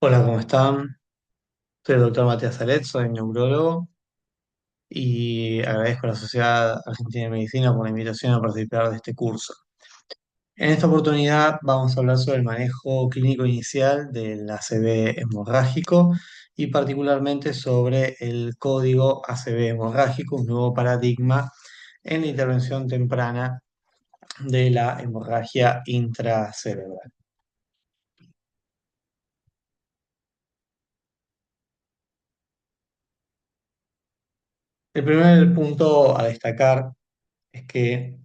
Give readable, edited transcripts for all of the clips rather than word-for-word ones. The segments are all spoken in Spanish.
Hola, ¿cómo están? Soy el doctor Matías Alet, soy neurólogo y agradezco a la Sociedad Argentina de Medicina por la invitación a participar de este curso. En esta oportunidad vamos a hablar sobre el manejo clínico inicial del ACV hemorrágico y particularmente sobre el código ACV hemorrágico, un nuevo paradigma en la intervención temprana de la hemorragia intracerebral. El primer punto a destacar es que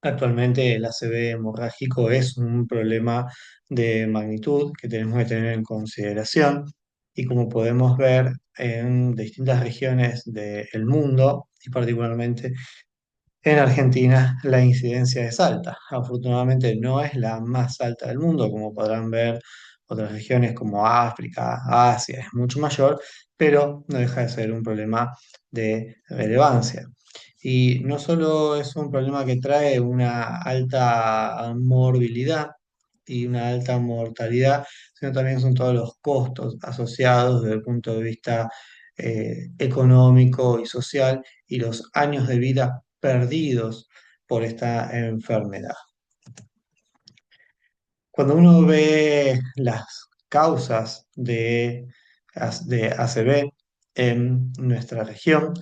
actualmente el ACV hemorrágico es un problema de magnitud que tenemos que tener en consideración y como podemos ver en distintas regiones del mundo y particularmente en Argentina la incidencia es alta. Afortunadamente no es la más alta del mundo, como podrán ver otras regiones como África, Asia, es mucho mayor, pero no deja de ser un problema de relevancia. Y no solo es un problema que trae una alta morbilidad y una alta mortalidad, sino también son todos los costos asociados desde el punto de vista económico y social y los años de vida perdidos por esta enfermedad. Cuando uno ve las causas de ACV en nuestra región,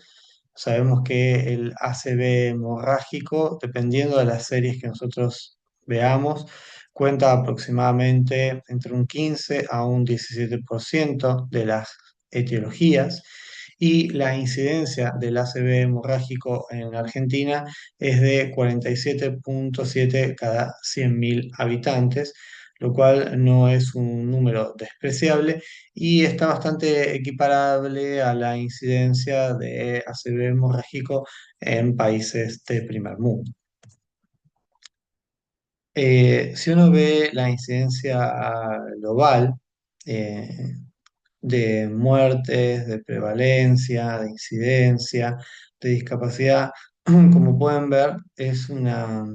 sabemos que el ACV hemorrágico, dependiendo de las series que nosotros veamos, cuenta aproximadamente entre un 15 a un 17% de las etiologías y la incidencia del ACV hemorrágico en Argentina es de 47,7 cada 100.000 habitantes, lo cual no es un número despreciable y está bastante equiparable a la incidencia de ACV hemorrágico en países de primer mundo. Si uno ve la incidencia global eh, de muertes, de prevalencia, de incidencia, de discapacidad, como pueden ver, es una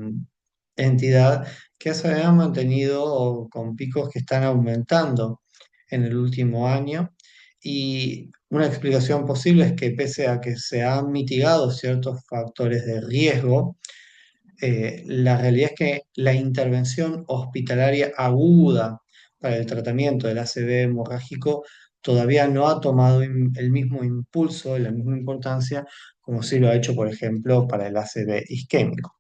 entidad que se ha mantenido con picos que están aumentando en el último año. Y una explicación posible es que pese a que se han mitigado ciertos factores de riesgo, la realidad es que la intervención hospitalaria aguda para el tratamiento del ACV hemorrágico todavía no ha tomado el mismo impulso, la misma importancia, como sí lo ha hecho, por ejemplo, para el ACV isquémico.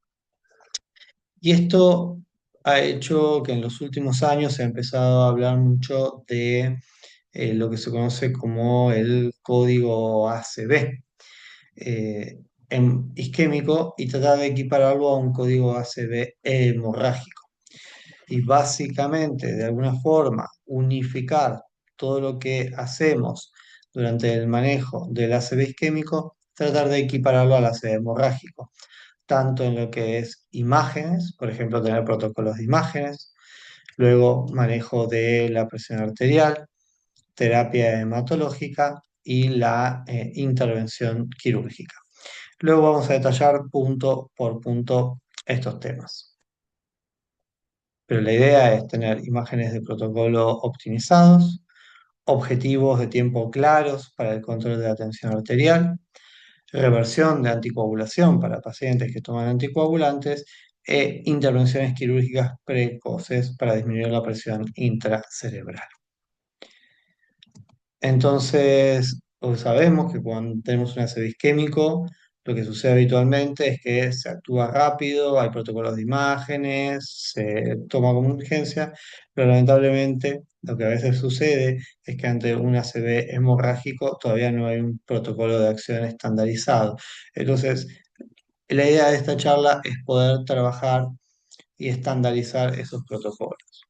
Y esto ha hecho que en los últimos años se ha empezado a hablar mucho de lo que se conoce como el código ACV isquémico y tratar de equipararlo a un código ACV hemorrágico. Y básicamente, de alguna forma, unificar todo lo que hacemos durante el manejo del ACV isquémico, tratar de equipararlo al ACV hemorrágico, tanto en lo que es imágenes, por ejemplo, tener protocolos de imágenes, luego manejo de la presión arterial, terapia hematológica y la intervención quirúrgica. Luego vamos a detallar punto por punto estos temas. Pero la idea es tener imágenes de protocolo optimizados, objetivos de tiempo claros para el control de la tensión arterial, reversión de anticoagulación para pacientes que toman anticoagulantes e intervenciones quirúrgicas precoces para disminuir la presión intracerebral. Entonces, pues sabemos que cuando tenemos un ACV isquémico, lo que sucede habitualmente es que se actúa rápido, hay protocolos de imágenes, se toma como urgencia, pero lamentablemente lo que a veces sucede es que ante un ACV hemorrágico todavía no hay un protocolo de acción estandarizado. Entonces, la idea de esta charla es poder trabajar y estandarizar esos protocolos.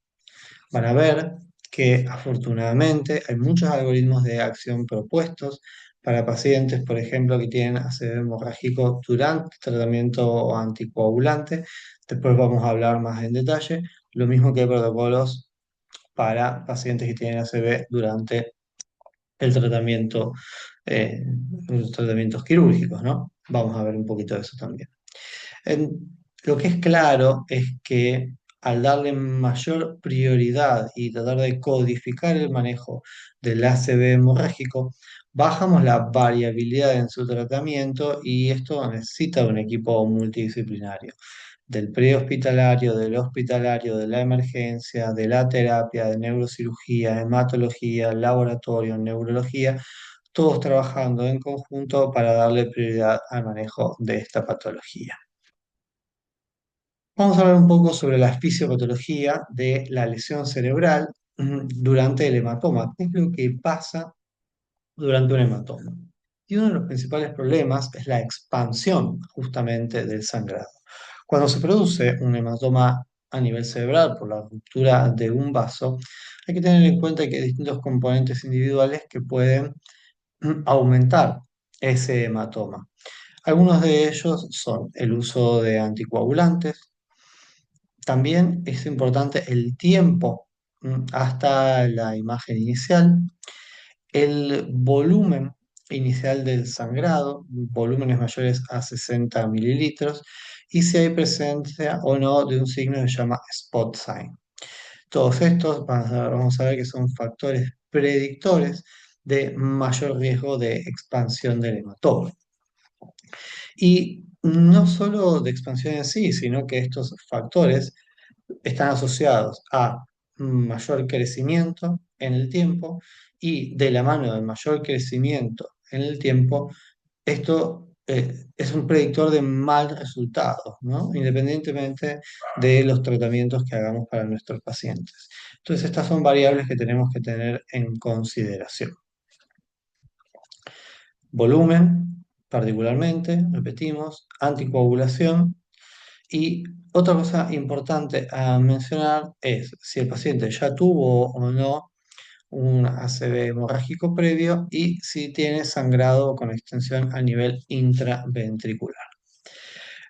Van a ver que afortunadamente hay muchos algoritmos de acción propuestos para pacientes, por ejemplo, que tienen ACV hemorrágico durante tratamiento anticoagulante. Después vamos a hablar más en detalle. Lo mismo que protocolos para pacientes que tienen ACV durante el tratamiento, los tratamientos quirúrgicos, ¿no? Vamos a ver un poquito de eso también. Lo que es claro es que al darle mayor prioridad y tratar de codificar el manejo del ACV hemorrágico, bajamos la variabilidad en su tratamiento y esto necesita un equipo multidisciplinario, del prehospitalario, del hospitalario, de la emergencia, de la terapia, de neurocirugía, hematología, laboratorio, neurología, todos trabajando en conjunto para darle prioridad al manejo de esta patología. Vamos a hablar un poco sobre la fisiopatología de la lesión cerebral durante el hematoma. ¿Qué es lo que pasa durante un hematoma? Y uno de los principales problemas es la expansión justamente del sangrado. Cuando se produce un hematoma a nivel cerebral por la ruptura de un vaso, hay que tener en cuenta que hay distintos componentes individuales que pueden aumentar ese hematoma. Algunos de ellos son el uso de anticoagulantes. También es importante el tiempo hasta la imagen inicial, el volumen inicial del sangrado, volúmenes mayores a 60 mililitros, y si hay presencia o no de un signo que se llama spot sign. Todos estos vamos a ver que son factores predictores de mayor riesgo de expansión del hematoma. Y no solo de expansión en sí, sino que estos factores están asociados a mayor crecimiento en el tiempo y de la mano del mayor crecimiento en el tiempo, esto es un predictor de mal resultado, ¿no? Independientemente de los tratamientos que hagamos para nuestros pacientes. Entonces, estas son variables que tenemos que tener en consideración. Volumen, particularmente, repetimos, anticoagulación. Y otra cosa importante a mencionar es si el paciente ya tuvo o no un ACV hemorrágico previo y si tiene sangrado con extensión a nivel intraventricular.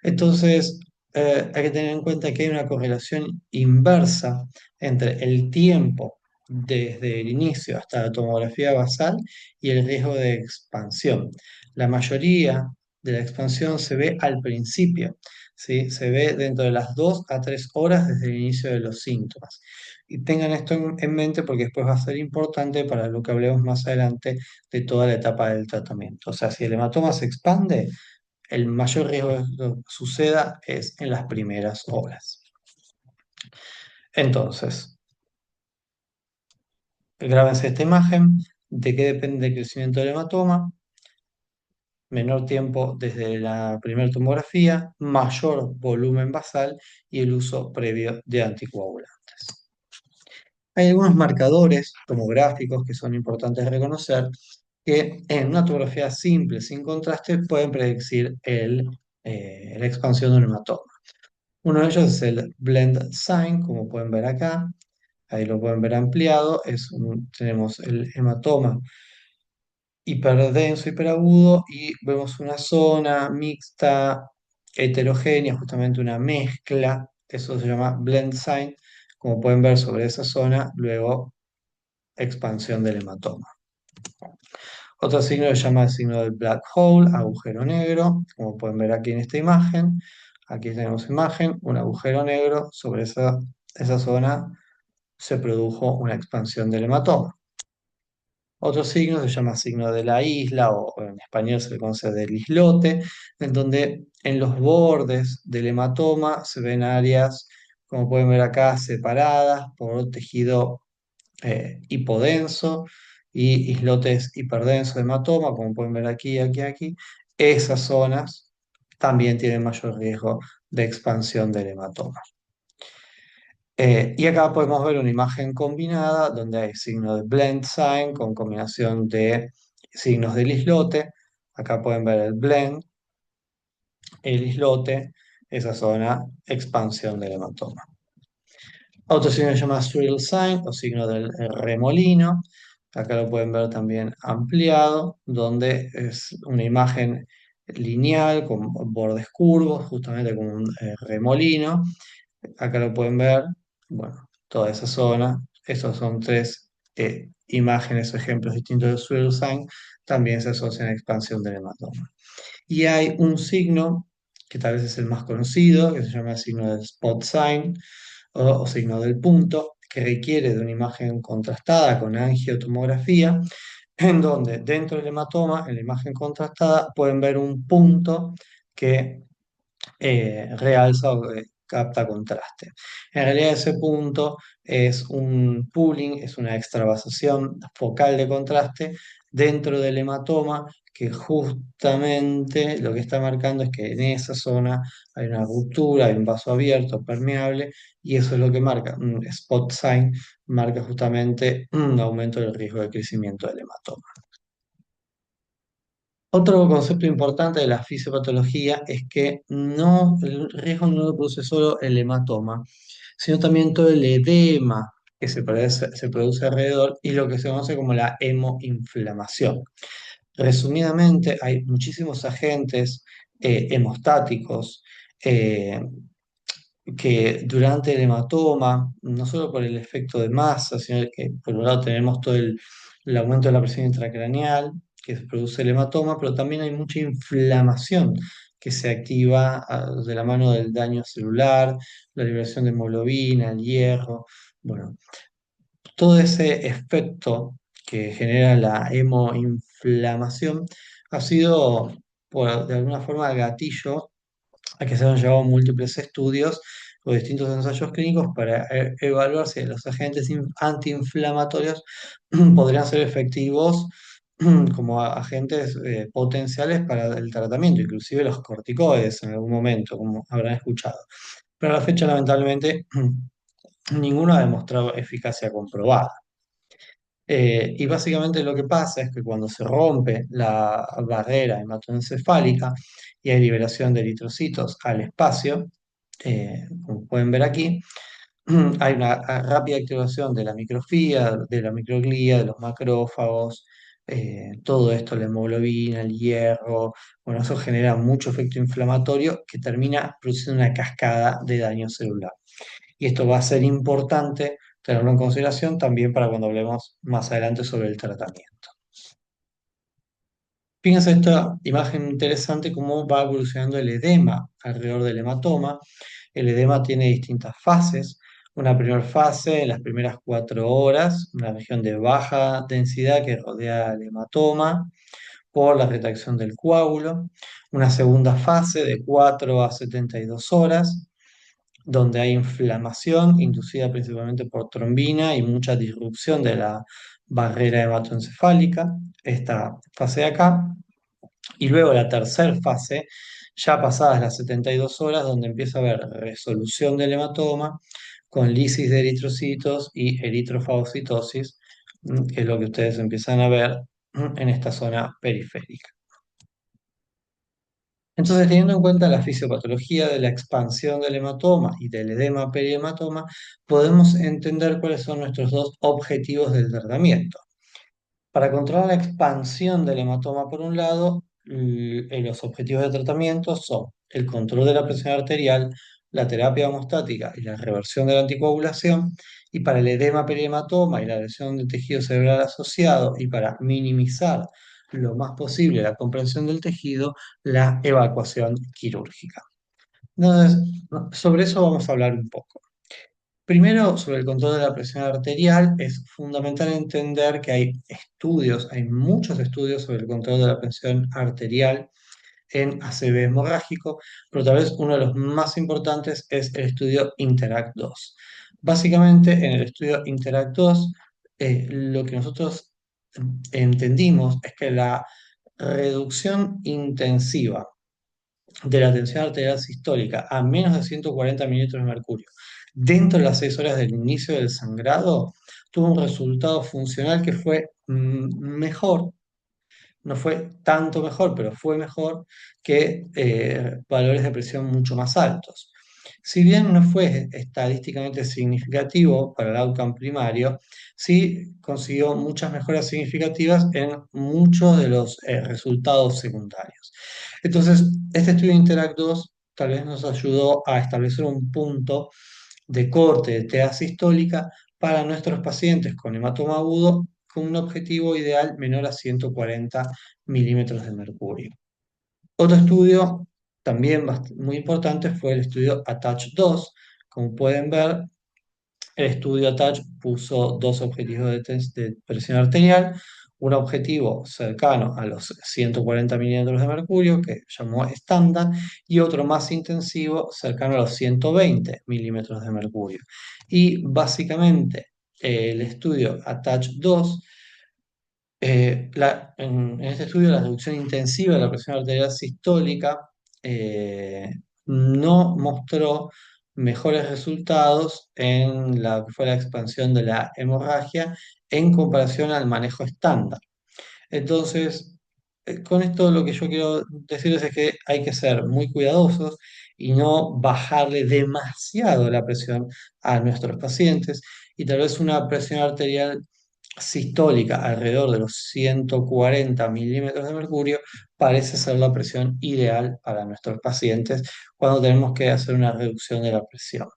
Entonces, hay que tener en cuenta que hay una correlación inversa entre el tiempo desde el inicio hasta la tomografía basal y el riesgo de expansión. La mayoría de la expansión se ve al principio, ¿sí? Se ve dentro de las 2 a 3 horas desde el inicio de los síntomas. Y tengan esto en mente porque después va a ser importante para lo que hablemos más adelante de toda la etapa del tratamiento. O sea, si el hematoma se expande, el mayor riesgo de que suceda es en las primeras horas. Entonces, grábense esta imagen de qué depende el crecimiento del hematoma, menor tiempo desde la primera tomografía, mayor volumen basal y el uso previo de anticoagulantes. Hay algunos marcadores tomográficos que son importantes de reconocer que en una tomografía simple, sin contraste, pueden predecir la expansión de un hematoma. Uno de ellos es el blend sign, como pueden ver acá. Ahí lo pueden ver ampliado. Tenemos el hematoma hiperdenso, hiperagudo, y vemos una zona mixta, heterogénea, justamente una mezcla. Eso se llama blend sign. Como pueden ver sobre esa zona, luego expansión del hematoma. Otro signo se llama el signo del black hole, agujero negro, como pueden ver aquí en esta imagen. Aquí tenemos imagen, un agujero negro, sobre esa zona se produjo una expansión del hematoma. Otro signo se llama signo de la isla, o en español se le conoce del islote, en donde en los bordes del hematoma se ven áreas, como pueden ver acá, separadas por tejido hipodenso y islotes hiperdensos de hematoma, como pueden ver aquí, aquí, aquí. Esas zonas también tienen mayor riesgo de expansión del hematoma. Y acá podemos ver una imagen combinada donde hay signo de blend sign con combinación de signos del islote. Acá pueden ver el blend, el islote, esa zona, expansión del hematoma. Otro signo se llama swirl sign o signo del remolino. Acá lo pueden ver también ampliado, donde es una imagen lineal con bordes curvos, justamente como un remolino. Acá lo pueden ver, bueno, toda esa zona. Estos son tres imágenes o ejemplos distintos de swirl sign. También se asocian a expansión del hematoma. Y hay un signo que tal vez es el más conocido, que se llama el signo del spot sign, o signo del punto, que requiere de una imagen contrastada con angiotomografía, en donde dentro del hematoma, en la imagen contrastada, pueden ver un punto que realza o capta contraste. En realidad ese punto es un pooling, es una extravasación focal de contraste dentro del hematoma que justamente lo que está marcando es que en esa zona hay una ruptura, hay un vaso abierto, permeable, y eso es lo que marca, un spot sign, marca justamente un aumento del riesgo de crecimiento del hematoma. Otro concepto importante de la fisiopatología es que el riesgo no lo produce solo el hematoma, sino también todo el edema que se produce alrededor y lo que se conoce como la hemoinflamación. Resumidamente, hay muchísimos agentes hemostáticos eh, que durante el hematoma, no solo por el efecto de masa, sino que por un lado tenemos todo el aumento de la presión intracraneal que se produce el hematoma, pero también hay mucha inflamación que se activa de la mano del daño celular, la liberación de hemoglobina, el hierro, bueno, todo ese efecto que genera la hemoinflamación ha sido, de alguna forma, el gatillo a que se han llevado múltiples estudios o distintos ensayos clínicos para evaluar si los agentes antiinflamatorios podrían ser efectivos como agentes potenciales para el tratamiento, inclusive los corticoides en algún momento, como habrán escuchado. Pero a la fecha, lamentablemente, ninguno ha demostrado eficacia comprobada. Y básicamente lo que pasa es que cuando se rompe la barrera hematoencefálica y hay liberación de eritrocitos al espacio, como pueden ver aquí, hay una rápida activación de la microfía, de la microglía, de los macrófagos, todo esto, la hemoglobina, el hierro, bueno, eso genera mucho efecto inflamatorio que termina produciendo una cascada de daño celular. Y esto va a ser importante tenerlo en consideración también para cuando hablemos más adelante sobre el tratamiento. Fíjense esta imagen interesante, cómo va evolucionando el edema alrededor del hematoma. El edema tiene distintas fases. Una primera fase, en las primeras 4 horas, una región de baja densidad que rodea el hematoma por la retracción del coágulo. Una segunda fase de 4 a 72 horas, donde hay inflamación inducida principalmente por trombina y mucha disrupción de la barrera hematoencefálica, esta fase de acá. Y luego la tercera fase, ya pasadas las 72 horas, donde empieza a haber resolución del hematoma con lisis de eritrocitos y eritrofagocitosis, que es lo que ustedes empiezan a ver en esta zona periférica. Entonces, teniendo en cuenta la fisiopatología de la expansión del hematoma y del edema perihematoma, podemos entender cuáles son nuestros dos objetivos del tratamiento. Para controlar la expansión del hematoma, por un lado, los objetivos de tratamiento son el control de la presión arterial, la terapia hemostática y la reversión de la anticoagulación. Y para el edema perihematoma y la lesión del tejido cerebral asociado, y para minimizar lo más posible la comprensión del tejido, la evacuación quirúrgica. Entonces, sobre eso vamos a hablar un poco. Primero, sobre el control de la presión arterial, es fundamental entender que hay muchos estudios sobre el control de la presión arterial en ACV hemorrágico, pero tal vez uno de los más importantes es el estudio INTERACT-2. Básicamente, en el estudio INTERACT-2, lo que nosotros entendimos es que la reducción intensiva de la tensión arterial sistólica a menos de 140 milímetros de mercurio dentro de las 6 horas del inicio del sangrado tuvo un resultado funcional que fue mejor, no fue tanto mejor, pero fue mejor que valores de presión mucho más altos. Si bien no fue estadísticamente significativo para el outcome primario, sí consiguió muchas mejoras significativas en muchos de los resultados secundarios. Entonces, este estudio Interact 2 tal vez nos ayudó a establecer un punto de corte de TEA sistólica para nuestros pacientes con hematoma agudo con un objetivo ideal menor a 140 milímetros de mercurio. Otro estudio también muy importante fue el estudio ATTACH-2. Como pueden ver, el estudio ATACH puso dos objetivos de test de presión arterial, un objetivo cercano a los 140 milímetros de mercurio, que llamó estándar, y otro más intensivo cercano a los 120 milímetros de mercurio. Y básicamente el estudio ATACH-2 en este estudio, la reducción intensiva de la presión arterial sistólica eh, no mostró mejores resultados en la que fue la expansión de la hemorragia en comparación al manejo estándar. Entonces, con esto lo que yo quiero decirles es que hay que ser muy cuidadosos y no bajarle demasiado la presión a nuestros pacientes y tal vez una presión arterial sistólica alrededor de los 140 milímetros de mercurio parece ser la presión ideal para nuestros pacientes cuando tenemos que hacer una reducción de la presión.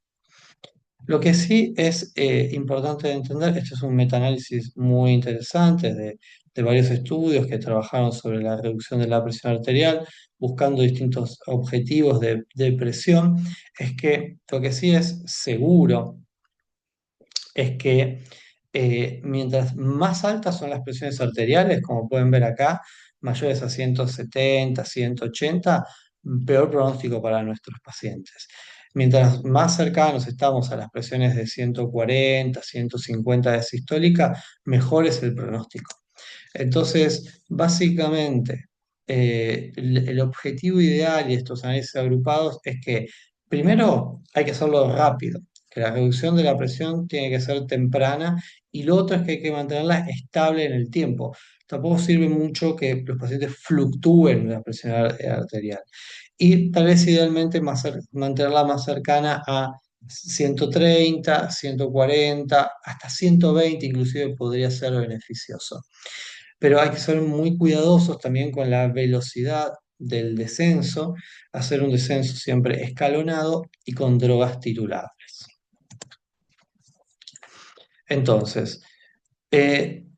Lo que sí es importante de entender, este es un metaanálisis muy interesante de varios estudios que trabajaron sobre la reducción de la presión arterial, buscando distintos objetivos de presión, es que lo que sí es seguro es que mientras más altas son las presiones arteriales, como pueden ver acá, mayores a 170, 180, peor pronóstico para nuestros pacientes. Mientras más cercanos estamos a las presiones de 140, 150 de sistólica, mejor es el pronóstico. Entonces, básicamente, el objetivo ideal y estos análisis agrupados es que primero hay que hacerlo rápido, que la reducción de la presión tiene que ser temprana y lo otro es que hay que mantenerla estable en el tiempo. Tampoco sirve mucho que los pacientes fluctúen la presión arterial. Y tal vez idealmente mantenerla más cercana a 130, 140, hasta 120 inclusive podría ser beneficioso, pero hay que ser muy cuidadosos también con la velocidad del descenso, hacer un descenso siempre escalonado y con drogas titulables. Entonces,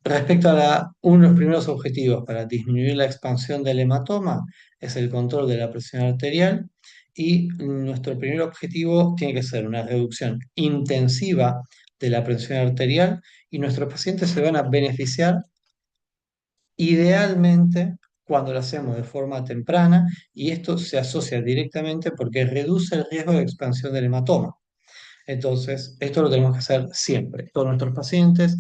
respecto a uno de los primeros objetivos para disminuir la expansión del hematoma es el control de la presión arterial y nuestro primer objetivo tiene que ser una reducción intensiva de la presión arterial y nuestros pacientes se van a beneficiar idealmente cuando lo hacemos de forma temprana y esto se asocia directamente porque reduce el riesgo de expansión del hematoma. Entonces, esto lo tenemos que hacer siempre. Todos nuestros pacientes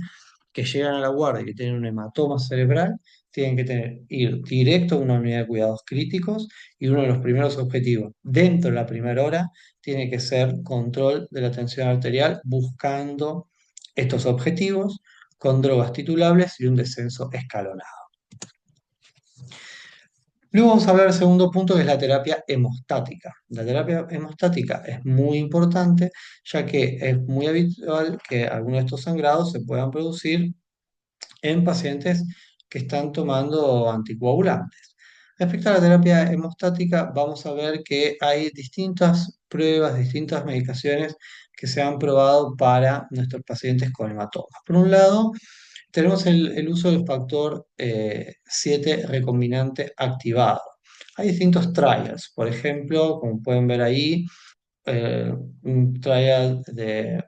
que llegan a la guardia y que tienen un hematoma cerebral tienen que ir directo a una unidad de cuidados críticos y uno de los primeros objetivos dentro de la primera hora tiene que ser control de la tensión arterial buscando estos objetivos con drogas titulables y un descenso escalonado. Luego vamos a hablar del segundo punto, que es la terapia hemostática. La terapia hemostática es muy importante, ya que es muy habitual que algunos de estos sangrados se puedan producir en pacientes que están tomando anticoagulantes. Respecto a la terapia hemostática, vamos a ver que hay distintas pruebas, distintas medicaciones que se han probado para nuestros pacientes con hematomas. Por un lado, tenemos el uso del factor 7 recombinante activado. Hay distintos trials, por ejemplo, como pueden ver ahí, un trial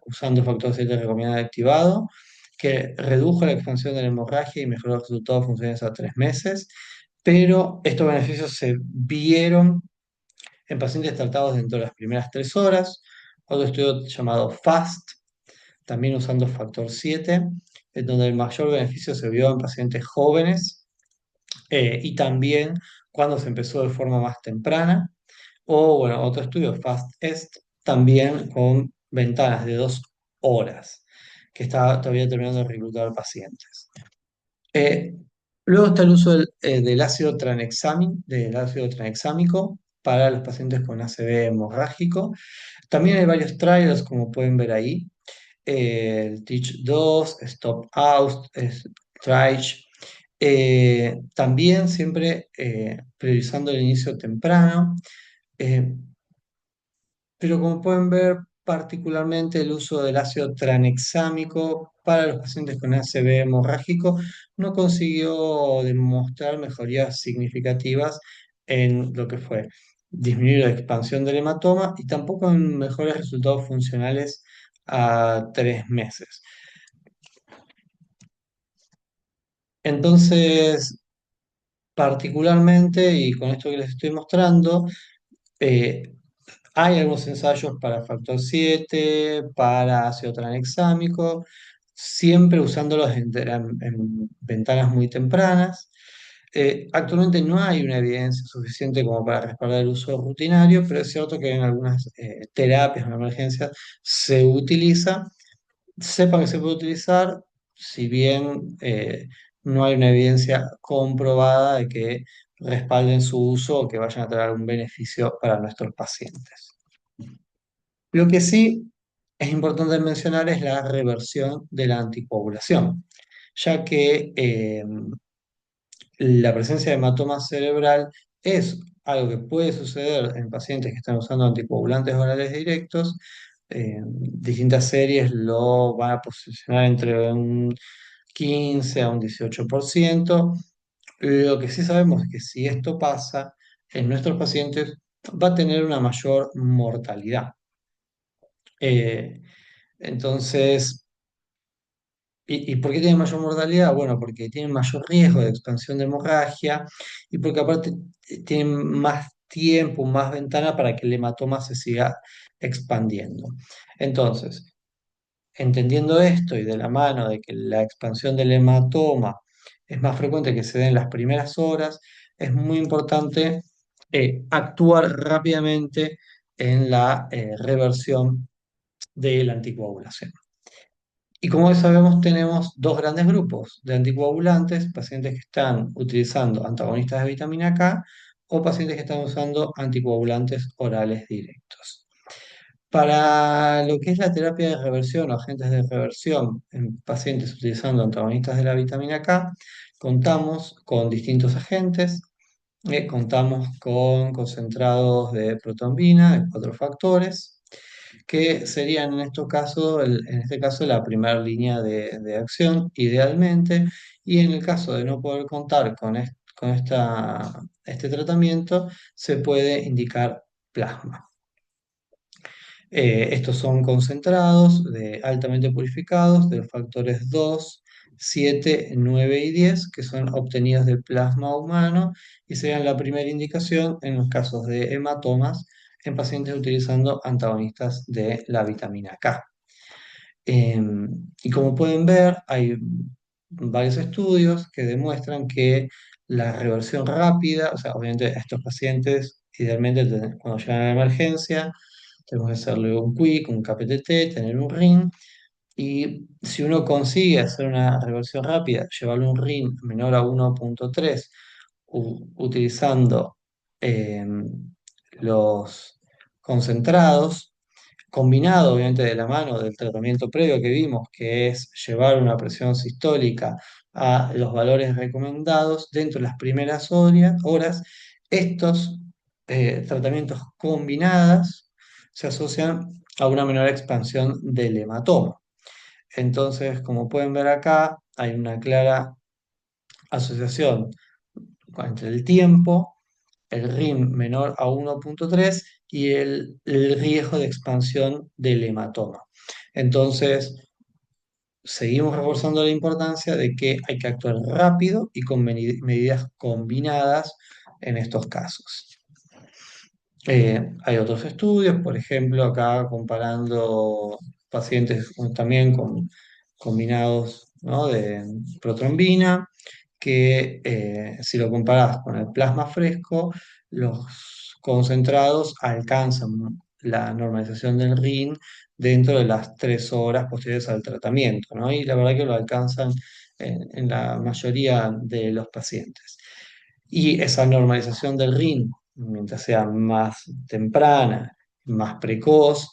usando el factor 7 recombinante activado que redujo la expansión de la hemorragia y mejoró los resultados funcionales a 3 meses, pero estos beneficios se vieron en pacientes tratados dentro de las primeras 3 horas. Otro estudio llamado FAST, también usando factor 7, en donde el mayor beneficio se vio en pacientes jóvenes y también cuando se empezó de forma más temprana. O, bueno, otro estudio, FAST-EST, también con ventanas de 2 horas, que está todavía terminando de reclutar pacientes. Eh, Luego está el uso del ácido tranexámico para los pacientes con ACV hemorrágico. También hay varios trials, como pueden ver ahí, el Teach 2, Stop Out, Trich. También siempre priorizando el inicio temprano, eh, pero como pueden ver, particularmente el uso del ácido tranexámico para los pacientes con ACV hemorrágico no consiguió demostrar mejorías significativas en lo que fue disminuir la expansión del hematoma y tampoco en mejores resultados funcionales a 3 meses. Entonces, particularmente, y con esto que les estoy mostrando, eh, hay algunos ensayos para factor 7, para ácido tranexámico, siempre usándolos en ventanas muy tempranas. Actualmente no hay una evidencia suficiente como para respaldar el uso rutinario, pero es cierto que en algunas terapias en emergencias se utiliza. Sepan que se puede utilizar, si bien no hay una evidencia comprobada de que respalden su uso o que vayan a traer algún beneficio para nuestros pacientes. Lo que sí es importante mencionar es la reversión de la anticoagulación, ya que la presencia de hematoma cerebral es algo que puede suceder en pacientes que están usando anticoagulantes orales directos. Distintas series lo van a posicionar entre un 15 a un 18%. Lo que sí sabemos es que si esto pasa en nuestros pacientes, va a tener una mayor mortalidad. Eh, entonces, ¿y por qué tienen mayor mortalidad? Bueno, porque tienen mayor riesgo de expansión de hemorragia y porque aparte tienen más tiempo, más ventana para que el hematoma se siga expandiendo. Entonces, entendiendo esto y de la mano de que la expansión del hematoma es más frecuente que se dé en las primeras horas, es muy importante actuar rápidamente en la reversión de la anticoagulación. Y como sabemos, tenemos dos grandes grupos de anticoagulantes, pacientes que están utilizando antagonistas de vitamina K o pacientes que están usando anticoagulantes orales directos. Para lo que es la terapia de reversión o agentes de reversión en pacientes utilizando antagonistas de la vitamina K, contamos con distintos agentes. Contamos con concentrados de protombina de 4 factores, que serían en estos casos, en este caso la primera línea de acción, idealmente, y en el caso de no poder contar con este tratamiento, se puede indicar plasma. Estos son concentrados altamente purificados de los factores 2, 7, 9 y 10, que son obtenidos del plasma humano y serían la primera indicación en los casos de hematomas en pacientes utilizando antagonistas de la vitamina K. Y como pueden ver, hay varios estudios que demuestran que la reversión rápida, o sea, obviamente a estos pacientes, idealmente cuando llegan a la emergencia, tenemos que hacerle un quick, un KPTT, tener un RIN, y si uno consigue hacer una reversión rápida, llevarle un RIN menor a 1,3, utilizando los concentrados, combinado obviamente de la mano del tratamiento previo que vimos, que es llevar una presión sistólica a los valores recomendados dentro de las primeras horas, estos tratamientos combinados se asocian a una menor expansión del hematoma. Entonces, como pueden ver acá, hay una clara asociación entre el tiempo, el RIM menor a 1,3 y el riesgo de expansión del hematoma. Entonces, seguimos reforzando la importancia de que hay que actuar rápido y con medidas combinadas en estos casos. Hay otros estudios, por ejemplo, acá comparando pacientes también con combinados, ¿no?, de protrombina, que si lo comparás con el plasma fresco, los concentrados alcanzan la normalización del RIN dentro de las 3 horas posteriores al tratamiento, ¿no? Y la verdad que lo alcanzan en la mayoría de los pacientes. Y esa normalización del RIN, mientras sea más temprana, más precoz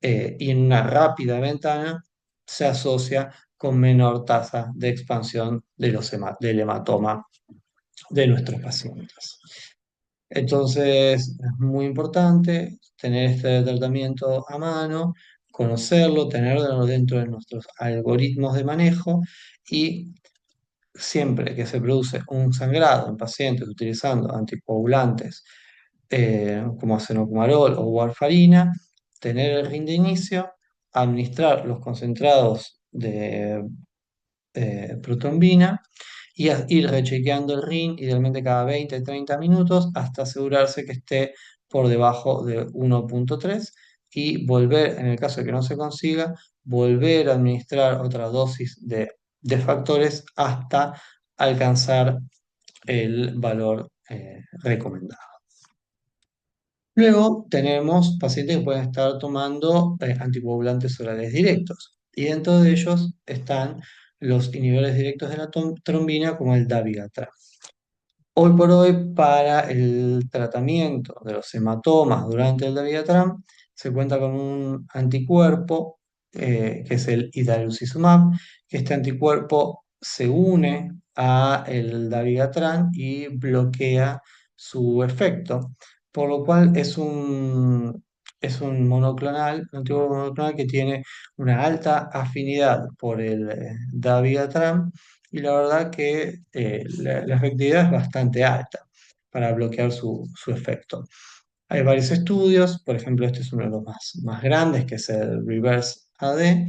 y en una rápida ventana, se asocia con menor tasa de expansión del hematoma de nuestros pacientes. Entonces, es muy importante tener este tratamiento a mano, conocerlo, tenerlo dentro de nuestros algoritmos de manejo y siempre que se produce un sangrado en pacientes utilizando anticoagulantes como acenocumarol o warfarina, tener el RIN de inicio, administrar los concentrados de protombina y ir rechequeando el RIN idealmente cada 20-30 minutos hasta asegurarse que esté por debajo de 1,3 y volver, en el caso de que no se consiga, volver a administrar otra dosis de factores hasta alcanzar el valor recomendado. Luego tenemos pacientes que pueden estar tomando anticoagulantes orales directos y dentro de ellos están los inhibidores directos de la trombina como el dabigatran. Hoy por hoy, para el tratamiento de los hematomas durante el dabigatran, se cuenta con un anticuerpo que es el idarucizumab, que este anticuerpo se une a el dabigatran y bloquea su efecto, por lo cual es un monoclonal, un anticuerpo monoclonal que tiene una alta afinidad por el dabigatran y la verdad que la efectividad es bastante alta para bloquear su efecto. Hay varios estudios, por ejemplo, este es uno de los más grandes, que es el Reverse AD,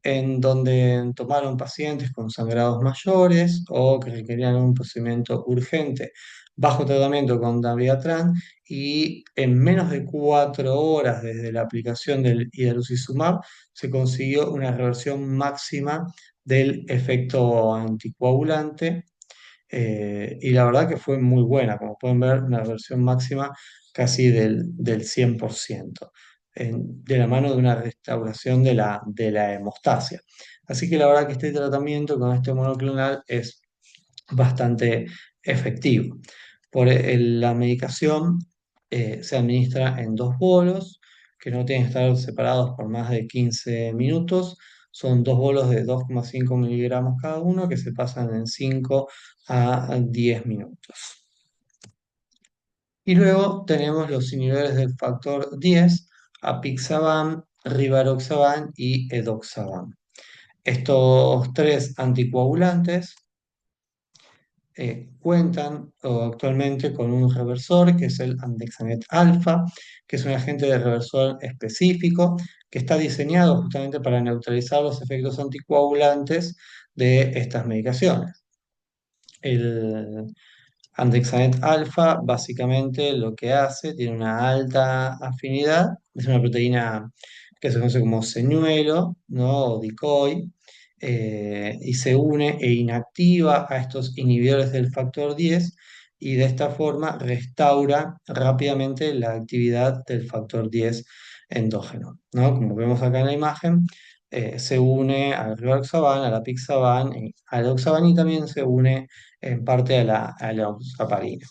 en donde tomaron pacientes con sangrados mayores o que requerían un procedimiento urgente bajo tratamiento con dabigatran y en menos de 4 horas desde la aplicación del idarucizumab se consiguió una reversión máxima del efecto anticoagulante y la verdad que fue muy buena, como pueden ver, una reversión máxima casi del 100%, de la mano de una restauración de la hemostasia. Así que la verdad que este tratamiento con este monoclonal es bastante efectivo. La medicación se administra en dos bolos que no tienen que estar separados por más de 15 minutos. Son dos bolos de 2,5 miligramos cada uno que se pasan en 5 a 10 minutos. Y luego tenemos los inhibidores del factor 10, apixaban, rivaroxaban y edoxaban. Estos tres anticoagulantes cuentan actualmente con un reversor que es el andexanet alfa, que es un agente de reversor específico que está diseñado justamente para neutralizar los efectos anticoagulantes de estas medicaciones. El Andexanet alfa básicamente lo que hace, tiene una alta afinidad, es una proteína que se conoce como señuelo, ¿no? O decoy, y se une e inactiva a estos inhibidores del factor 10 y de esta forma restaura rápidamente la actividad del factor 10 endógeno, ¿no? Como vemos acá en la imagen, se une al rivaroxaban, a la apixaban, al edoxaban y también se une en parte a la oxaparina.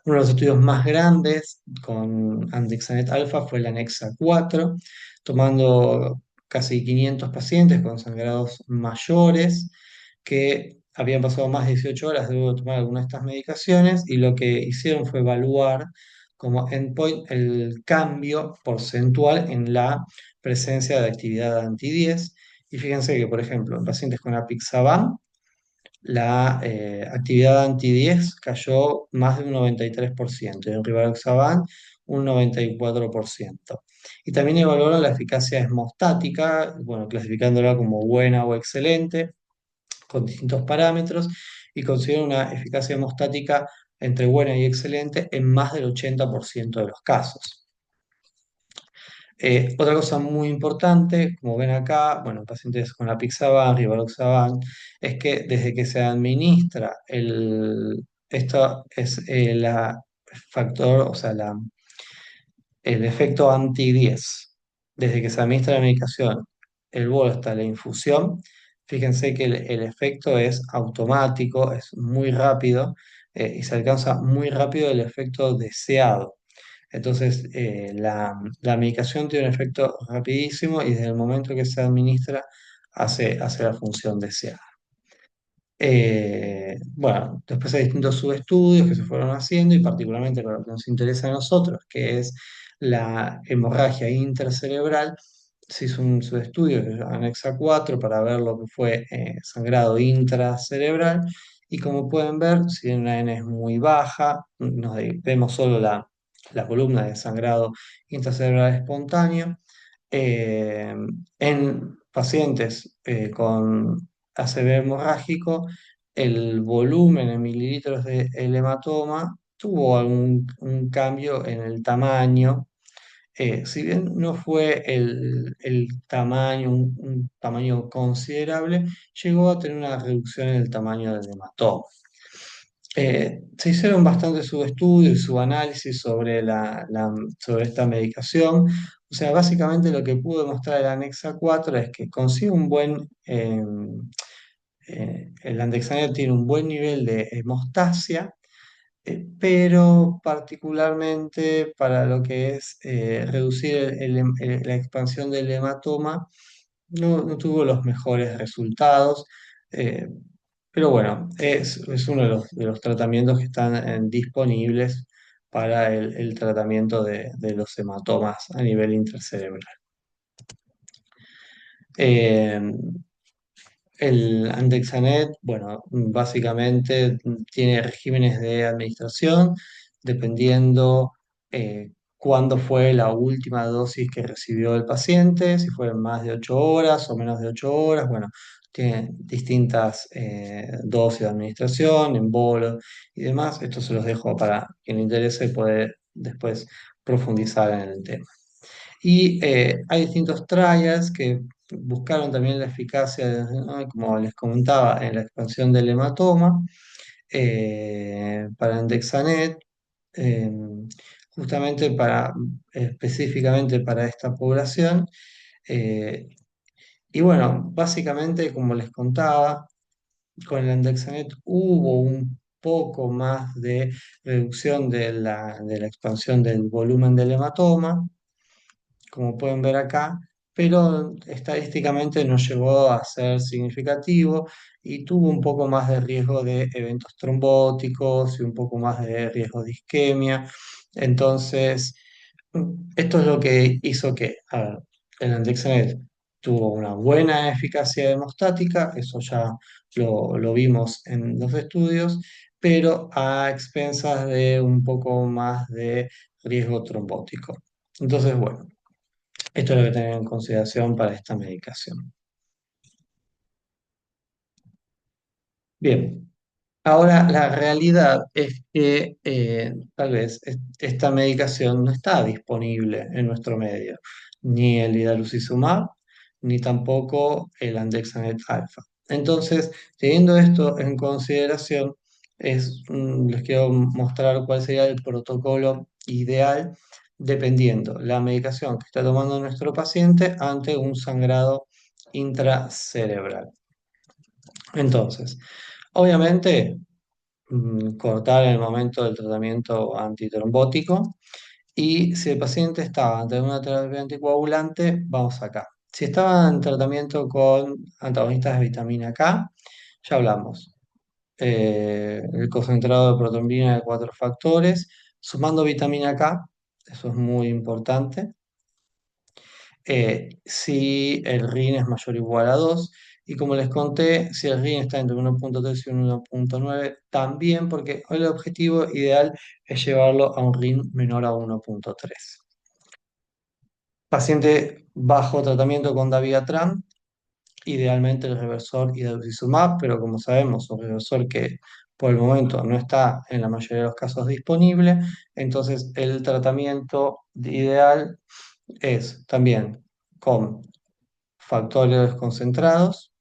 Uno de los estudios más grandes con Andexanet alfa fue el Anexa 4, tomando casi 500 pacientes con sangrados mayores que habían pasado más de 18 horas luego de tomar alguna de estas medicaciones y lo que hicieron fue evaluar como endpoint el cambio porcentual en la presencia de actividad anti-10. Y fíjense que, por ejemplo, en pacientes con apixaban, la actividad anti-10 cayó más de un 93%, y en rivaroxaban un 94%. Y también evaluaron la eficacia hemostática, bueno, clasificándola como buena o excelente, con distintos parámetros, y consiguieron una eficacia hemostática entre buena y excelente en más del 80% de los casos. Otra cosa muy importante, como ven acá, bueno, en pacientes con apixaban, rivaroxaban, es que desde que se administra esto es la factor, o sea, el efecto anti-10, desde que se administra la medicación, el bolo hasta la infusión, fíjense que el efecto es automático, es muy rápido y se alcanza muy rápido el efecto deseado. Entonces, la medicación tiene un efecto rapidísimo y desde el momento que se administra hace la función deseada. Bueno, después hay distintos subestudios que se fueron haciendo y particularmente para lo que nos interesa a nosotros, que es la hemorragia intracerebral, se hizo un subestudio que se llama Anexa 4 para ver lo que fue sangrado intracerebral y como pueden ver, si bien la N es muy baja, vemos solo la columna de sangrado intracerebral espontáneo, Eh, en pacientes con ACV hemorrágico, el volumen en mililitros del hematoma tuvo un cambio en el tamaño. Si bien no fue el tamaño, un tamaño considerable, llegó a tener una reducción en el tamaño del hematoma. Se hicieron bastantes subestudios y subanálisis sobre esta medicación. O sea, básicamente lo que pudo demostrar el Anexa 4 es que consigue el andexanet tiene un buen nivel de hemostasia, pero particularmente para lo que es reducir la expansión del hematoma, no tuvo los mejores resultados. eh, pero bueno, es uno de los tratamientos que están disponibles para el tratamiento de los hematomas a nivel intracerebral. Eh, el Andexanet, bueno, básicamente tiene regímenes de administración dependiendo cuándo fue la última dosis que recibió el paciente, si fue más de 8 horas o menos de 8 horas. Bueno, tiene distintas dosis de administración, en bolos y demás. Esto se los dejo para quien le interese poder después profundizar en el tema. Y hay distintos trials que buscaron también la eficacia, ¿no? Como les comentaba, en la expansión del hematoma para Andexanet, eh, justamente específicamente para esta población. Eh, y bueno, básicamente, como les contaba, con el Andexanet hubo un poco más de reducción de la expansión del volumen del hematoma, como pueden ver acá, pero estadísticamente no llegó a ser significativo y tuvo un poco más de riesgo de eventos trombóticos y un poco más de riesgo de isquemia. Entonces, esto es lo que hizo que, a ver, el Andexanet tuvo una buena eficacia hemostática, eso ya lo vimos en los estudios, pero a expensas de un poco más de riesgo trombótico. Entonces, bueno, esto es lo que tener en consideración para esta medicación. Bien, ahora la realidad es que tal vez esta medicación no está disponible en nuestro medio, ni el idarucizumab, ni tampoco el andexanet alfa. Entonces, teniendo esto en consideración, les quiero mostrar cuál sería el protocolo ideal dependiendo la medicación que está tomando nuestro paciente ante un sangrado intracerebral. Entonces, obviamente, cortar en el momento del tratamiento antitrombótico y si el paciente estaba ante una terapia anticoagulante, vamos acá. Si estaba en tratamiento con antagonistas de vitamina K, ya hablamos. El concentrado de protrombina de 4 factores, sumando vitamina K, eso es muy importante. Si el RIN es mayor o igual a 2. Y como les conté, si el RIN está entre 1,3 y 1,9, también, porque el objetivo ideal es llevarlo a un RIN menor a 1,3. Paciente bajo tratamiento con Dabigatran, idealmente el reversor idarucizumab, pero como sabemos, un reversor que por el momento no está en la mayoría de los casos disponible, entonces el tratamiento ideal es también con factores concentrados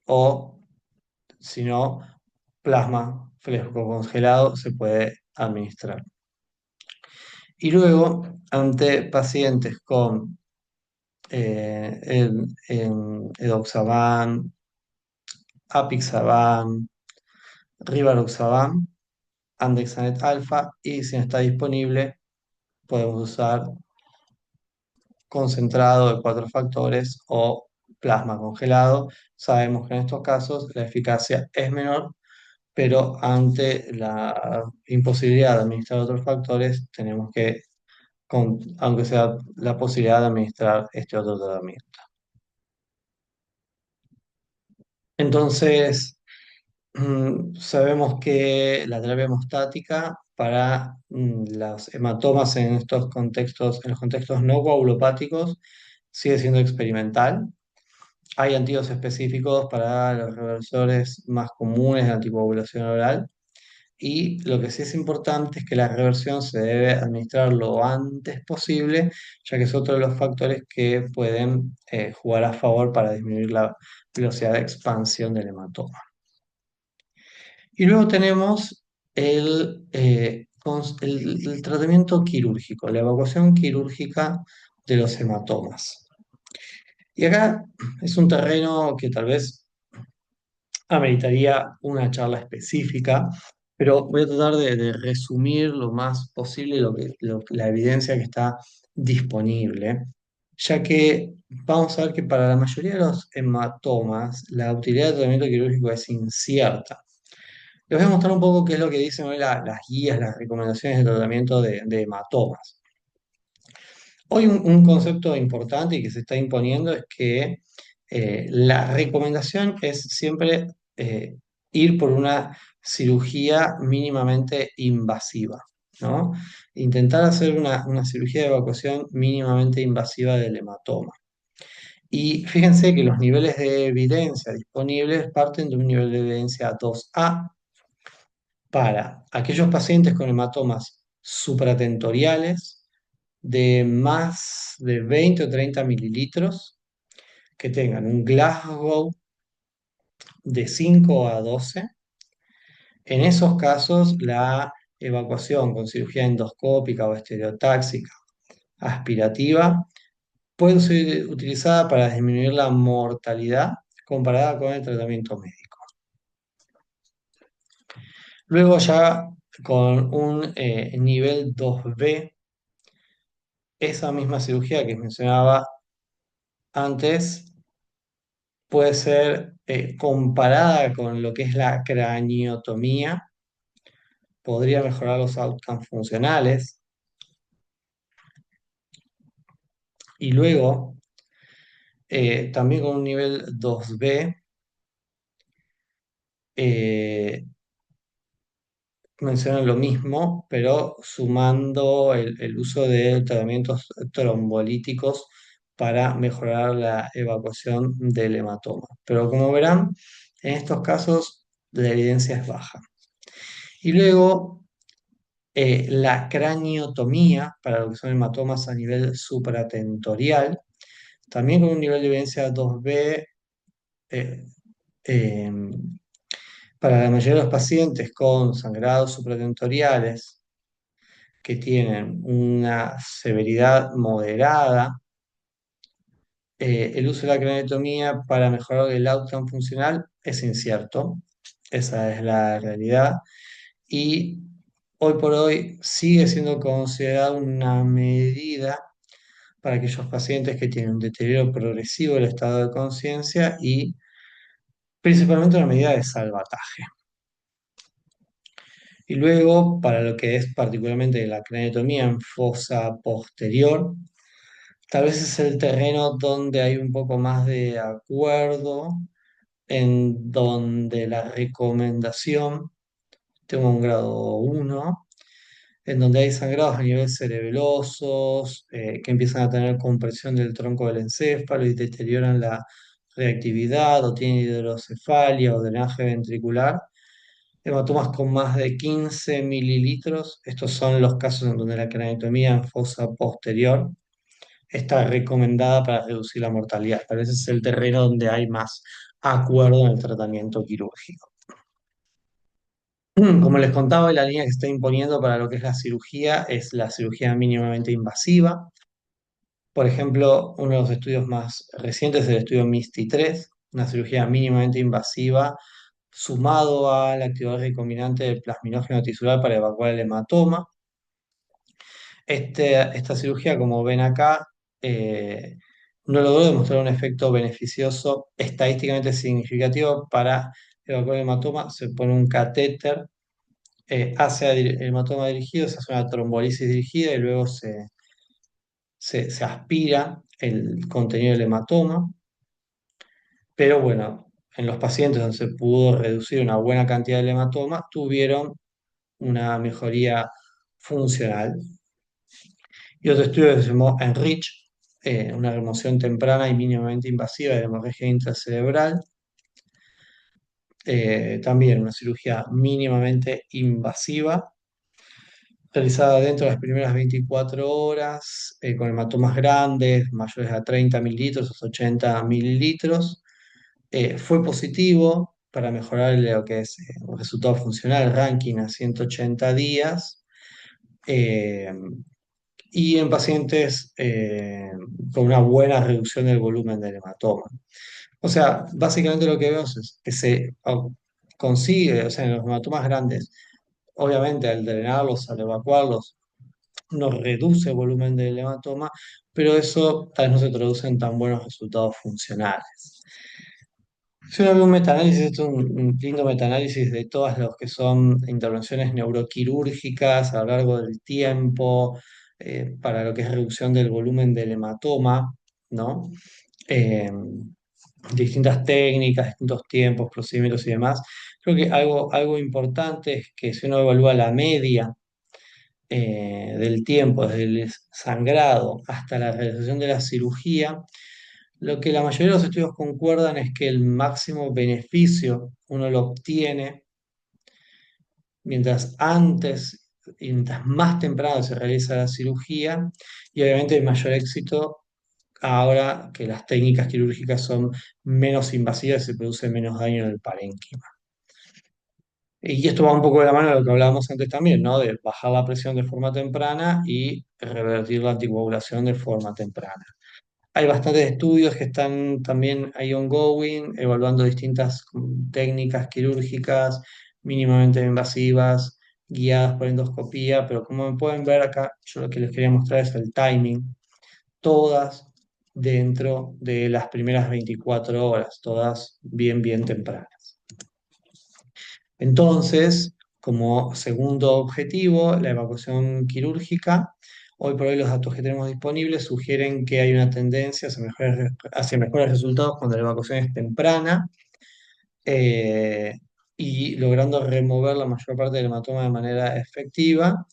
o, si no, plasma fresco congelado se puede administrar. Y luego, ante pacientes con edoxaban, apixaban, rivaroxaban, andexanet alfa y si no está disponible, podemos usar concentrado de 4 factores o plasma congelado. Sabemos que en estos casos la eficacia es menor, pero ante la imposibilidad de administrar otros factores, tenemos que, aunque sea la posibilidad de administrar este otro tratamiento. Entonces, sabemos que la terapia hemostática para los hematomas en estos contextos, en los contextos no coagulopáticos, sigue siendo experimental. Hay antídotos específicos para los reversores más comunes de anticoagulación oral. Y lo que sí es importante es que la reversión se debe administrar lo antes posible, ya que es otro de los factores que pueden jugar a favor para disminuir la velocidad de expansión del hematoma. Y luego tenemos el tratamiento quirúrgico, la evacuación quirúrgica de los hematomas. Y acá es un terreno que tal vez ameritaría una charla específica, pero voy a tratar de resumir lo más posible la evidencia que está disponible, ya que vamos a ver que para la mayoría de los hematomas la utilidad del tratamiento quirúrgico es incierta. Les voy a mostrar un poco qué es lo que dicen hoy las guías, las recomendaciones de tratamiento de hematomas. Hoy un concepto importante y que se está imponiendo es que la recomendación es siempre ir por una cirugía mínimamente invasiva, ¿no? Intentar hacer una cirugía de evacuación mínimamente invasiva del hematoma. Y fíjense que los niveles de evidencia disponibles parten de un nivel de evidencia 2A para aquellos pacientes con hematomas supratentoriales de más de 20 o 30 mililitros, que tengan un Glasgow de 5 a 12. En esos casos, la evacuación con cirugía endoscópica o estereotáxica aspirativa puede ser utilizada para disminuir la mortalidad comparada con el tratamiento médico. Luego ya con un nivel 2B, esa misma cirugía que mencionaba antes puede ser comparada con lo que es la craniotomía, podría mejorar los outcomes funcionales. Y luego, también con un nivel 2B, eh, mencionan lo mismo, pero sumando el uso de tratamientos trombolíticos para mejorar la evacuación del hematoma. Pero como verán, en estos casos la evidencia es baja. Y luego la craniotomía para lo que son hematomas a nivel supratentorial, también con un nivel de evidencia 2B, eh, eh, para la mayoría de los pacientes con sangrados supratentoriales que tienen una severidad moderada, el uso de la craniotomía para mejorar el outcome funcional es incierto, esa es la realidad, y hoy por hoy sigue siendo considerada una medida para aquellos pacientes que tienen un deterioro progresivo del estado de conciencia y principalmente una medida de salvataje. Y luego, para lo que es particularmente la craniotomía en fosa posterior, tal vez es el terreno donde hay un poco más de acuerdo, en donde la recomendación tengo un grado 1, en donde hay sangrados a nivel cerebelosos, que empiezan a tener compresión del tronco del encéfalo y deterioran la reactividad, o tienen hidrocefalia o drenaje ventricular. Hematomas con más de 15 mililitros, estos son los casos en donde la craniotomía en fosa posterior está recomendada para reducir la mortalidad. Tal vez es el terreno donde hay más acuerdo en el tratamiento quirúrgico. Como les contaba, la línea que se está imponiendo para lo que es la cirugía es la cirugía mínimamente invasiva. Por ejemplo, uno de los estudios más recientes es el estudio MISTI-3, una cirugía mínimamente invasiva sumado al activador recombinante del plasminógeno tisular para evacuar el hematoma. Esta cirugía, como ven acá, eh, no logró demostrar un efecto beneficioso estadísticamente significativo para evacuar el hematoma. Se pone un catéter hacia el hematoma dirigido, se hace una trombolisis dirigida y luego se aspira el contenido del hematoma. Pero bueno, en los pacientes donde se pudo reducir una buena cantidad del hematoma, tuvieron una mejoría funcional. Y otro estudio que se llamó ENRICH, una remoción temprana y mínimamente invasiva de la hemorragia intracerebral. También una cirugía mínimamente invasiva, realizada dentro de las primeras 24 horas, con hematomas grandes, mayores a 30 mililitros, hasta 80 mililitros. Fue positivo para mejorar lo que es un resultado funcional, ranking a 180 días. eh, y en pacientes con una buena reducción del volumen del hematoma. O sea, básicamente lo que vemos es que consigue, o sea, en los hematomas grandes, obviamente al drenarlos, al evacuarlos, no reduce el volumen del hematoma, pero eso tal vez no se traduce en tan buenos resultados funcionales. Si uno ve un metaanálisis, esto es un lindo metaanálisis de todas las que son intervenciones neuroquirúrgicas a lo largo del tiempo, para lo que es reducción del volumen del hematoma, ¿no? Eh, Distintas técnicas, distintos tiempos, procedimientos y demás. Creo que algo importante es que si uno evalúa la media del tiempo, desde el sangrado hasta la realización de la cirugía, lo que la mayoría de los estudios concuerdan es que el máximo beneficio uno lo obtiene mientras antes y mientras más temprano se realiza la cirugía, y obviamente el mayor éxito ahora que las técnicas quirúrgicas son menos invasivas y se produce menos daño en el parénquima. Y esto va un poco de la mano de lo que hablábamos antes también, ¿no? De bajar la presión de forma temprana y revertir la anticoagulación de forma temprana. Hay bastantes estudios que están también ahí ongoing, evaluando distintas técnicas quirúrgicas mínimamente invasivas, guiadas por endoscopía, pero como pueden ver acá, yo lo que les quería mostrar es el timing, todas dentro de las primeras 24 horas, todas bien tempranas. Entonces, como segundo objetivo, la evacuación quirúrgica. Hoy por hoy los datos que tenemos disponibles sugieren que hay una tendencia hacia mejores resultados cuando la evacuación es temprana, eh, y logrando remover la mayor parte del hematoma de manera efectiva,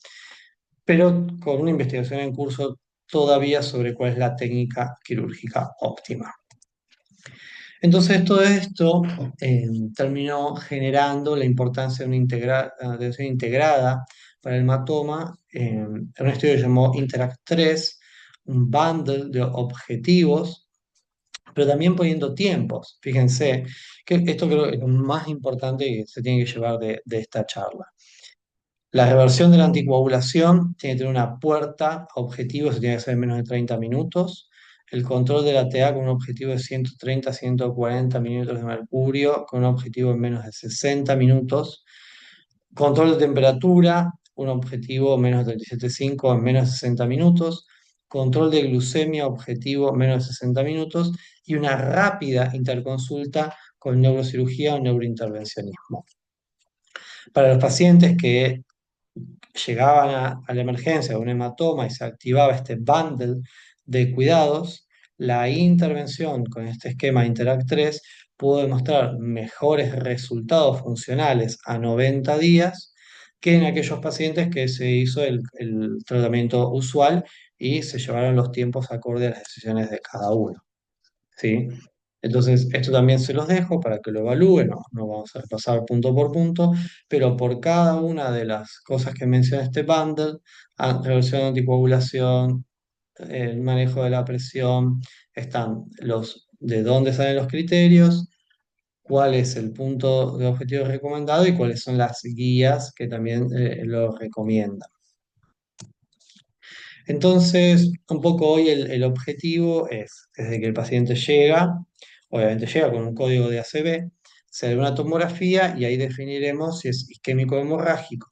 pero con una investigación en curso todavía sobre cuál es la técnica quirúrgica óptima. Entonces, todo esto terminó generando la importancia de una atención integrada para el hematoma, en un estudio que llamó Interact 3, un bundle de objetivos, pero también poniendo tiempos. Fíjense, que esto creo que es lo más importante que se tiene que llevar de esta charla. La reversión de la anticoagulación tiene que tener una puerta a objetivos, se tiene que hacer en menos de 30 minutos. El control de la TA con un objetivo de 130 a 140 milímetros de mercurio, con un objetivo en menos de 60 minutos. Control de temperatura, un objetivo menos de 37,5 en menos de 60 minutos. Control de glucemia, objetivo menos de 60 minutos. Y una rápida interconsulta con neurocirugía o neurointervencionismo. Para los pacientes que llegaban a la emergencia de un hematoma y se activaba este bundle de cuidados, la intervención con este esquema Interact 3 pudo demostrar mejores resultados funcionales a 90 días que en aquellos pacientes que se hizo el tratamiento usual y se llevaron los tiempos acorde a las decisiones de cada uno. ¿Sí? Entonces, esto también se los dejo para que lo evalúen, no vamos a pasar punto por punto, pero por cada una de las cosas que menciona este bundle, reversión de anticoagulación, el manejo de la presión, están los de dónde salen los criterios, cuál es el punto de objetivo recomendado y cuáles son las guías que también lo recomiendan. Entonces, un poco hoy el objetivo es, desde que el paciente llega, obviamente llega con un código de ACV, se hará una tomografía y ahí definiremos si es isquémico hemorrágico.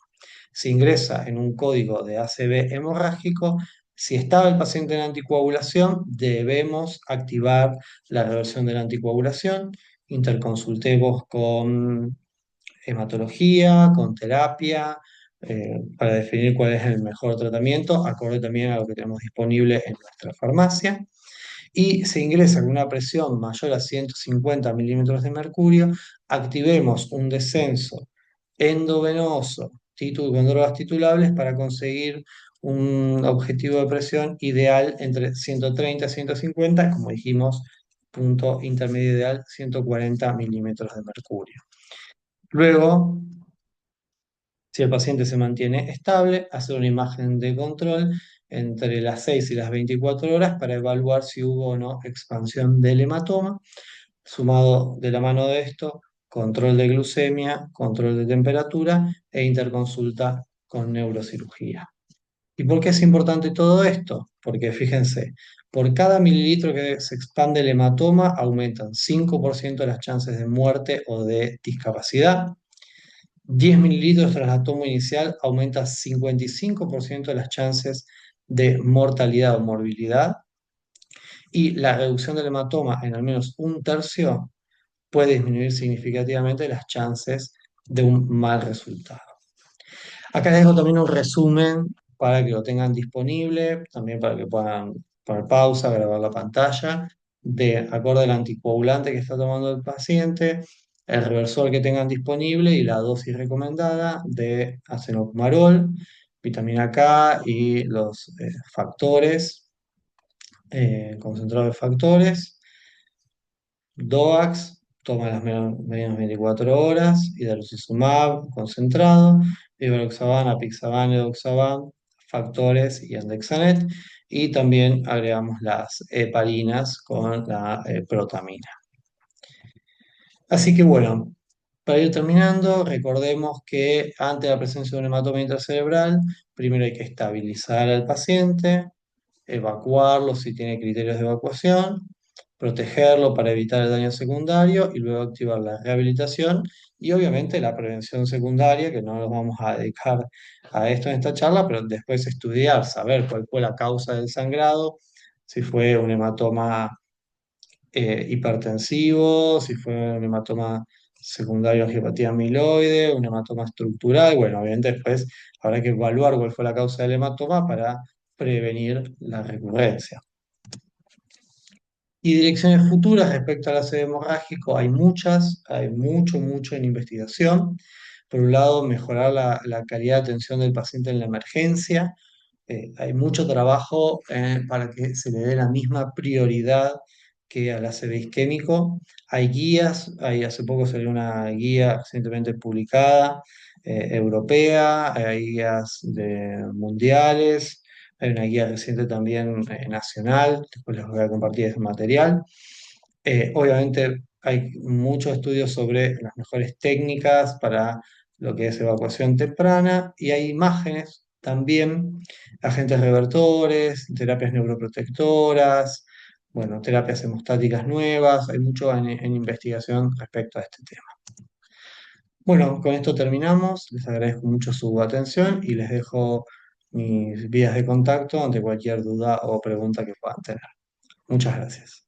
Se ingresa en un código de ACV hemorrágico. Si estaba el paciente en anticoagulación, debemos activar la reversión de la anticoagulación. Interconsultemos con hematología, con terapia, para definir cuál es el mejor tratamiento, acorde también a lo que tenemos disponible en nuestra farmacia. Y se ingresa con una presión mayor a 150 milímetros de mercurio, activemos un descenso endovenoso con drogas titulables para conseguir un objetivo de presión ideal entre 130 y 150, como dijimos, punto intermedio ideal 140 milímetros de mercurio. Luego, si el paciente se mantiene estable, hacer una imagen de control entre las 6 y las 24 horas para evaluar si hubo o no expansión del hematoma. Sumado de la mano de esto, control de glucemia, control de temperatura e interconsulta con neurocirugía. ¿Y por qué es importante todo esto? Porque fíjense, por cada mililitro que se expande el hematoma aumentan 5% las chances de muerte o de discapacidad. 10 mililitros tras la toma inicial aumenta 55% las chances de mortalidad o morbilidad. Y la reducción del hematoma en al menos un tercio puede disminuir significativamente las chances de un mal resultado. Acá les dejo también un resumen para que lo tengan disponible, también para que puedan poner pausa, grabar la pantalla, de acorde al anticoagulante que está tomando el paciente, el reversor que tengan disponible y la dosis recomendada de acenocumarol, vitamina K y los factores, concentrados de factores. DOAX, toma las menos 24 horas, idarucizumab concentrado, rivaroxaban, apixaban, edoxaban, factores y andexanet, y también agregamos las heparinas con la protamina. Así que bueno, para ir terminando, recordemos que ante la presencia de un hematoma intracerebral, primero hay que estabilizar al paciente, evacuarlo si tiene criterios de evacuación, protegerlo para evitar el daño secundario y luego activar la rehabilitación y obviamente la prevención secundaria, que no nos vamos a dedicar a esto en esta charla, pero después estudiar, saber cuál fue la causa del sangrado, si fue un hematoma hipertensivo, si fue un hematoma secundario a angiopatía amiloide, un hematoma estructural. Bueno, obviamente después habrá que evaluar cuál fue la causa del hematoma para prevenir la recurrencia. Y direcciones futuras respecto al ácido hemorrágico, hay muchas, hay mucho en investigación. Por un lado, mejorar la calidad de atención del paciente en la emergencia. Hay mucho trabajo para que se le dé la misma prioridad que al ACV isquémico. Hay guías, hace poco salió una guía recientemente publicada, europea, hay guías mundiales, hay una guía reciente también nacional, después les voy a compartir ese material. Obviamente hay muchos estudios sobre las mejores técnicas para lo que es evacuación temprana y hay imágenes también, agentes revertores, terapias neuroprotectoras, bueno, terapias hemostáticas nuevas, hay mucho en investigación respecto a este tema. Bueno, con esto terminamos, les agradezco mucho su atención y les dejo mis vías de contacto ante cualquier duda o pregunta que puedan tener. Muchas gracias.